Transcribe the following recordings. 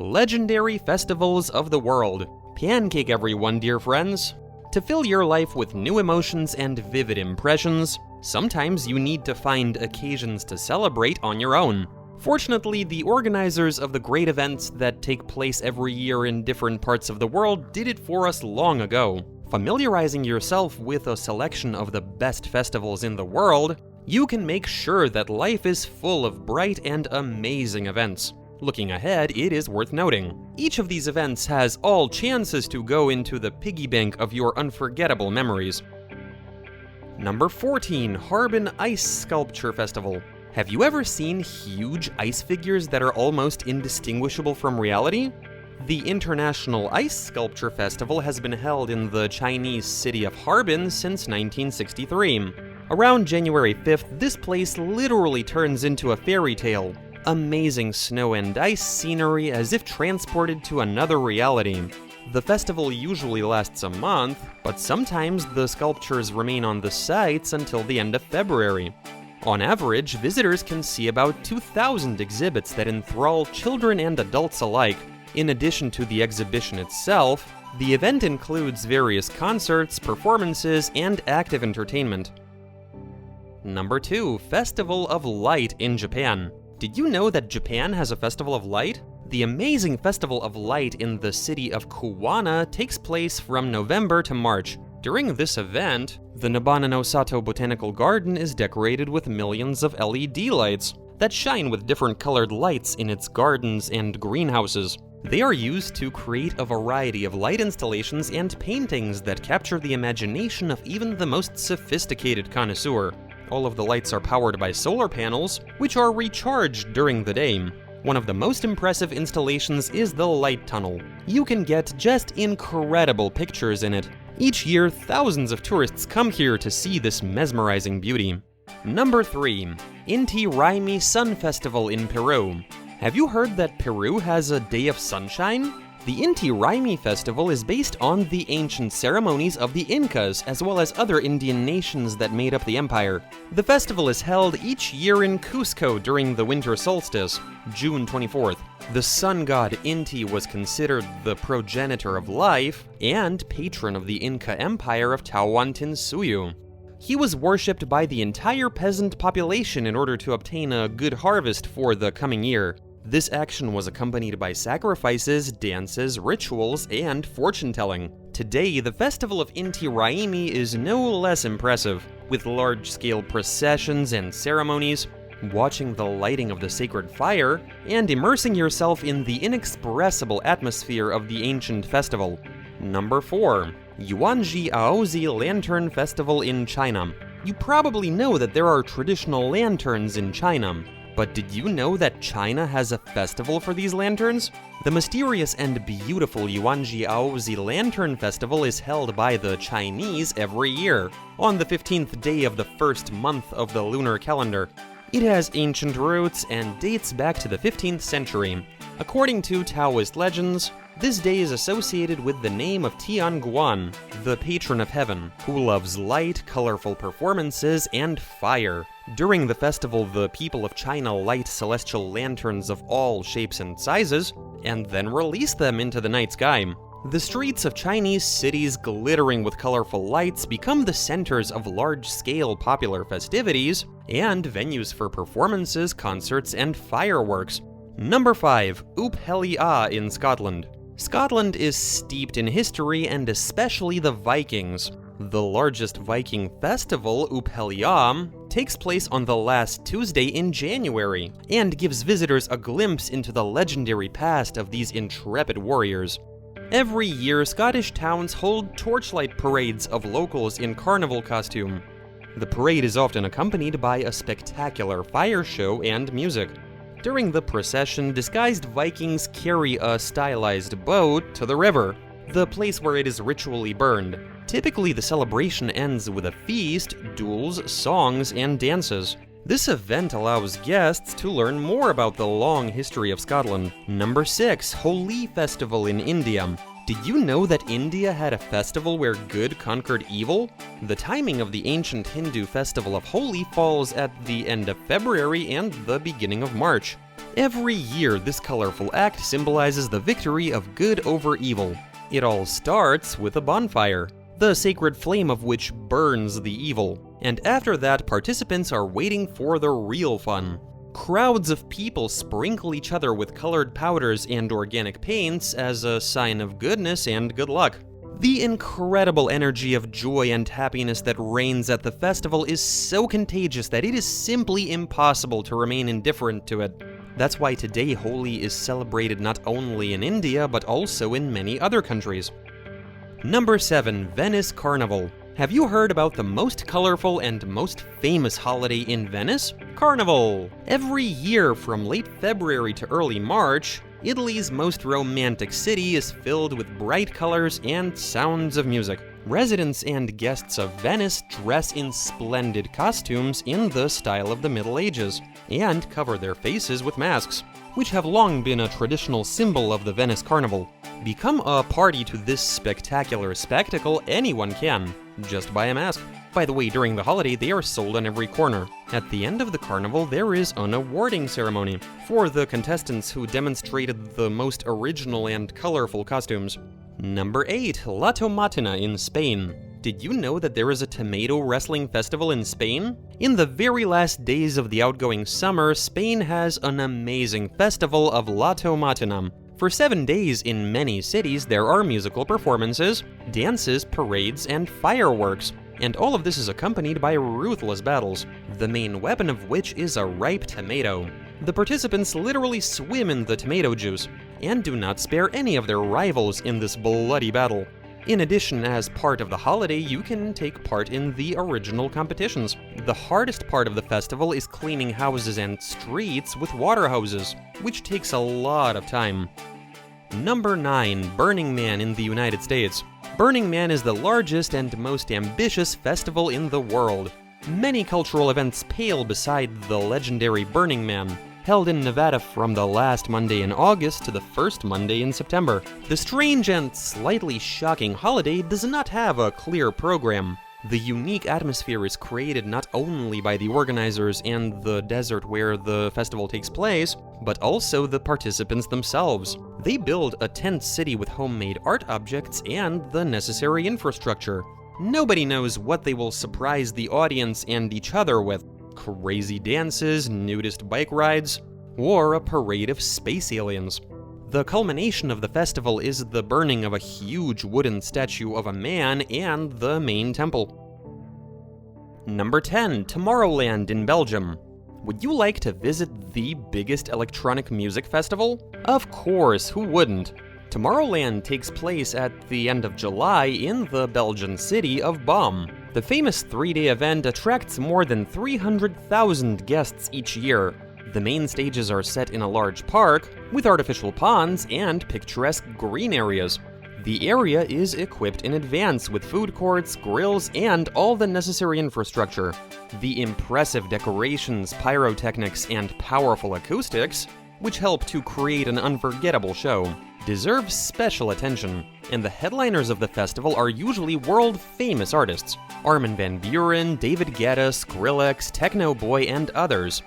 Legendary festivals of the world. Pancake everyone, dear friends. To fill your life with new emotions and vivid impressions, sometimes you need to find occasions to celebrate on your own. Fortunately, the organizers of the great events that take place every year in different parts of the world did it for us long ago. Familiarizing yourself with a selection of the best festivals in the world, you can make sure that life is full of bright and amazing events. Looking ahead, it is worth noting, each of these events has all chances to go into the piggy bank of your unforgettable memories. Number 14, Harbin Ice Sculpture Festival. Have you ever seen huge ice figures that are almost indistinguishable from reality? The International Ice Sculpture Festival has been held in the Chinese city of Harbin since 1963. Around January 5th, this place literally turns into a fairy tale. Amazing snow and ice scenery as if transported to another reality. The festival usually lasts a month, but sometimes the sculptures remain on the sites until the end of February. On average, visitors can see about 2,000 exhibits that enthrall children and adults alike. In addition to the exhibition itself, the event includes various concerts, performances, and active entertainment. Number 2, Festival of Light in Japan. Did you know that Japan has a Festival of Light? The amazing Festival of Light in the city of Kuwana takes place from November to March. During this event, the Nabana no Sato Botanical Garden is decorated with millions of LED lights that shine with different colored lights in its gardens and greenhouses. They are used to create a variety of light installations and paintings that capture the imagination of even the most sophisticated connoisseur. All of the lights are powered by solar panels, which are recharged during the day. One of the most impressive installations is the light tunnel. You can get just incredible pictures in it. Each year, thousands of tourists come here to see this mesmerizing beauty. Number 3, Inti Raimi Sun Festival in Peru. Have you heard that Peru has a Day of Sunshine? The Inti Raimi Festival is based on the ancient ceremonies of the Incas, as well as other Indian nations that made up the empire. The festival is held each year in Cusco during the winter solstice, June 24th. The sun god Inti was considered the progenitor of life and patron of the Inca Empire of Tawantinsuyu. He was worshipped by the entire peasant population in order to obtain a good harvest for the coming year. This action was accompanied by sacrifices, dances, rituals, and fortune-telling. Today, the festival of Inti Raimi is no less impressive, with large-scale processions and ceremonies, watching the lighting of the sacred fire, and immersing yourself in the inexpressible atmosphere of the ancient festival. Number 4, Yuanxiaoze Lantern Festival in China. You probably know that there are traditional lanterns in China. But did you know that China has a festival for these lanterns? The mysterious and beautiful Yuanxiaoze Lantern Festival is held by the Chinese every year, on the 15th day of the first month of the lunar calendar. It has ancient roots and dates back to the 15th century. According to Taoist legends, this day is associated with the name of Tianguan, the patron of heaven, who loves light, colorful performances, and fire. During the festival, the people of China light celestial lanterns of all shapes and sizes, and then release them into the night sky. The streets of Chinese cities glittering with colorful lights become the centers of large-scale popular festivities and venues for performances, concerts, and fireworks. Number 5, Helly Aa in Scotland. Scotland is steeped in history and especially the Vikings. The largest Viking festival, Helly Aa, takes place on the last Tuesday in January and gives visitors a glimpse into the legendary past of these intrepid warriors. Every year, Scottish towns hold torchlight parades of locals in carnival costume. The parade is often accompanied by a spectacular fire show and music. During the procession, disguised Vikings carry a stylized boat to the river, the place where it is ritually burned. Typically, the celebration ends with a feast, duels, songs, and dances. This event allows guests to learn more about the long history of Scotland. Number 6, Holi Festival in India. Did you know that India had a festival where good conquered evil? The timing of the ancient Hindu festival of Holi falls at the end of February and the beginning of March. Every year, this colorful act symbolizes the victory of good over evil. It all starts with a bonfire, the sacred flame of which burns the evil, and after that, participants are waiting for the real fun. Crowds of people sprinkle each other with colored powders and organic paints as a sign of goodness and good luck. The incredible energy of joy and happiness that reigns at the festival is so contagious that it is simply impossible to remain indifferent to it. That's why today Holi is celebrated not only in India, but also in many other countries. Number 7. Venice Carnival. Have you heard about the most colorful and most famous holiday in Venice? Carnival! Every year from late February to early March, Italy's most romantic city is filled with bright colors and sounds of music. Residents and guests of Venice dress in splendid costumes in the style of the Middle Ages, and cover their faces with masks, which have long been a traditional symbol of the Venice Carnival. Become a party to this spectacular spectacle anyone can. Just buy a mask. By the way, during the holiday, they are sold on every corner. At the end of the carnival, there is an awarding ceremony for the contestants who demonstrated the most original and colorful costumes. Number 8. La Tomatina in Spain. Did you know that there is a tomato wrestling festival in Spain? In the very last days of the outgoing summer, Spain has an amazing festival of La Tomatina. For 7 days in many cities, there are musical performances, dances, parades, and fireworks. And all of this is accompanied by ruthless battles, the main weapon of which is a ripe tomato. The participants literally swim in the tomato juice, and do not spare any of their rivals in this bloody battle. In addition, as part of the holiday, you can take part in the original competitions. The hardest part of the festival is cleaning houses and streets with water hoses, which takes a lot of time. Number 9. Burning Man in the United States. Burning Man is the largest and most ambitious festival in the world. Many cultural events pale beside the legendary Burning Man, held in Nevada from the last Monday in August to the first Monday in September. The strange and slightly shocking holiday does not have a clear program. The unique atmosphere is created not only by the organizers and the desert where the festival takes place, but also the participants themselves. They build a tent city with homemade art objects and the necessary infrastructure. Nobody knows what they will surprise the audience and each other with. Crazy dances, nudist bike rides, or a parade of space aliens. The culmination of the festival is the burning of a huge wooden statue of a man and the main temple. Number 10. Tomorrowland in Belgium. Would you like to visit the biggest electronic music festival? Of course, who wouldn't? Tomorrowland takes place at the end of July in the Belgian city of Boom. The famous 3-day event attracts more than 300,000 guests each year. The main stages are set in a large park, with artificial ponds and picturesque green areas. The area is equipped in advance with food courts, grills, and all the necessary infrastructure. The impressive decorations, pyrotechnics, and powerful acoustics, which help to create an unforgettable show, deserve special attention, and the headliners of the festival are usually world-famous artists: Armin van Buuren, David Guetta, Skrillex, Techno Boy, and others.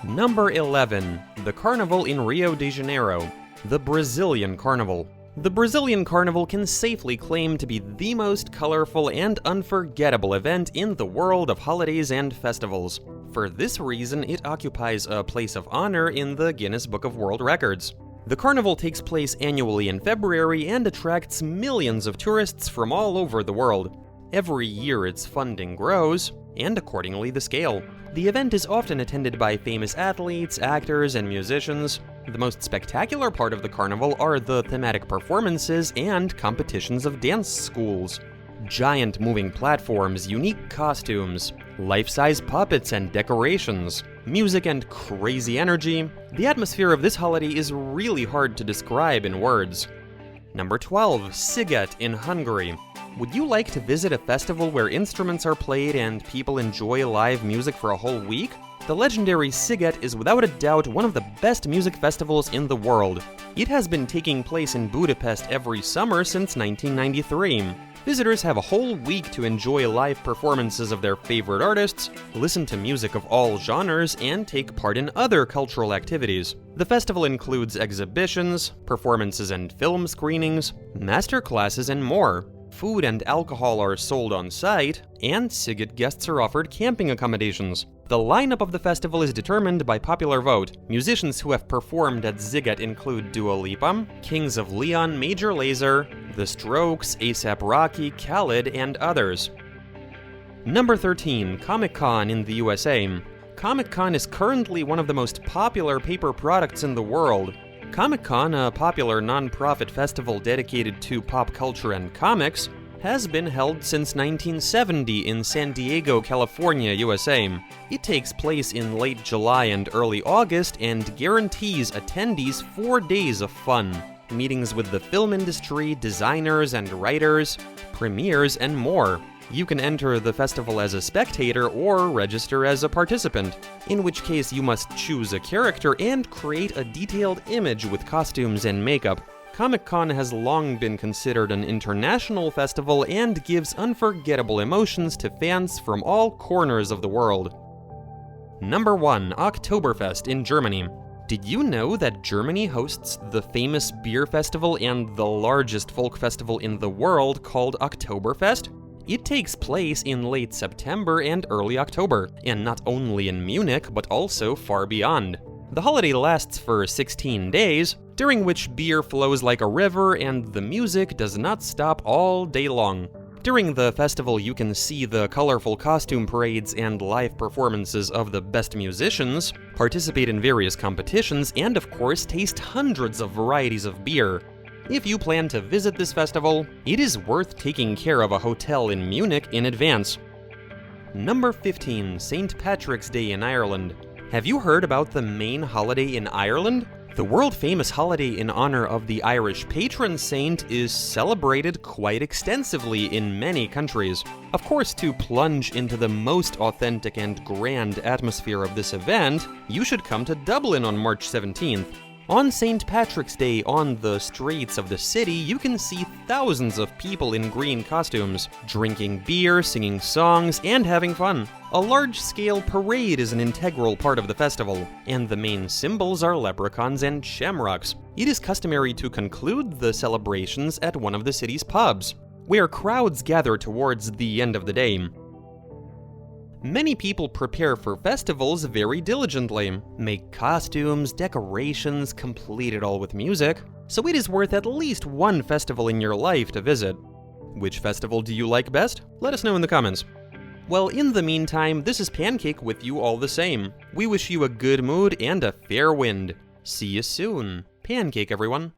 Number 11. The Carnival in Rio de Janeiro. The Brazilian Carnival. The Brazilian Carnival can safely claim to be the most colorful and unforgettable event in the world of holidays and festivals. For this reason, it occupies a place of honor in the Guinness Book of World Records. The carnival takes place annually in February and attracts millions of tourists from all over the world. Every year its funding grows, and accordingly the scale. The event is often attended by famous athletes, actors, and musicians. The most spectacular part of the carnival are the thematic performances and competitions of dance schools. Giant moving platforms, unique costumes, life-size puppets and decorations, music and crazy energy. The atmosphere of this holiday is really hard to describe in words. Number 12. Sziget in Hungary. Would you like to visit a festival where instruments are played and people enjoy live music for a whole week? The legendary Sziget is without a doubt one of the best music festivals in the world. It has been taking place in Budapest every summer since 1993. Visitors have a whole week to enjoy live performances of their favorite artists, listen to music of all genres, and take part in other cultural activities. The festival includes exhibitions, performances and film screenings, master classes, and more. Food and alcohol are sold on site, and Sziget guests are offered camping accommodations. The lineup of the festival is determined by popular vote. Musicians who have performed at Sziget include Dua Lipa, Kings of Leon, Major Lazer, The Strokes, A$AP Rocky, Khaled, and others. Number 13. Comic-Con in the USA. Comic-Con is currently one of the most popular paper products in the world. Comic-Con, a popular non-profit festival dedicated to pop culture and comics, has been held since 1970 in San Diego, California, USA. It takes place in late July and early August and guarantees attendees 4 days of fun. Meetings with the film industry, designers and writers, premieres, and more. You can enter the festival as a spectator or register as a participant, in which case you must choose a character and create a detailed image with costumes and makeup. Comic-Con has long been considered an international festival and gives unforgettable emotions to fans from all corners of the world. Number 1. Oktoberfest in Germany. Did you know that Germany hosts the famous beer festival and the largest folk festival in the world called Oktoberfest? It takes place in late September and early October, and not only in Munich, but also far beyond. The holiday lasts for 16 days, during which beer flows like a river and the music does not stop all day long. During the festival, you can see the colorful costume parades and live performances of the best musicians, participate in various competitions, and of course taste hundreds of varieties of beer. If you plan to visit this festival, it is worth taking care of a hotel in Munich in advance. Number 15. St. Patrick's Day in Ireland. Have you heard about the main holiday in Ireland? The world-famous holiday in honor of the Irish patron saint is celebrated quite extensively in many countries. Of course, to plunge into the most authentic and grand atmosphere of this event, you should come to Dublin on March 17th. On St. Patrick's Day, on the streets of the city, you can see thousands of people in green costumes, drinking beer, singing songs, and having fun. A large-scale parade is an integral part of the festival, and the main symbols are leprechauns and shamrocks. It is customary to conclude the celebrations at one of the city's pubs, where crowds gather towards the end of the day. Many people prepare for festivals very diligently, make costumes, decorations, complete it all with music, so it is worth at least one festival in your life to visit. Which festival do you like best? Let us know in the comments. Well, in the meantime, this is Pancake with you all the same. We wish you a good mood and a fair wind. See you soon. Pancake, everyone.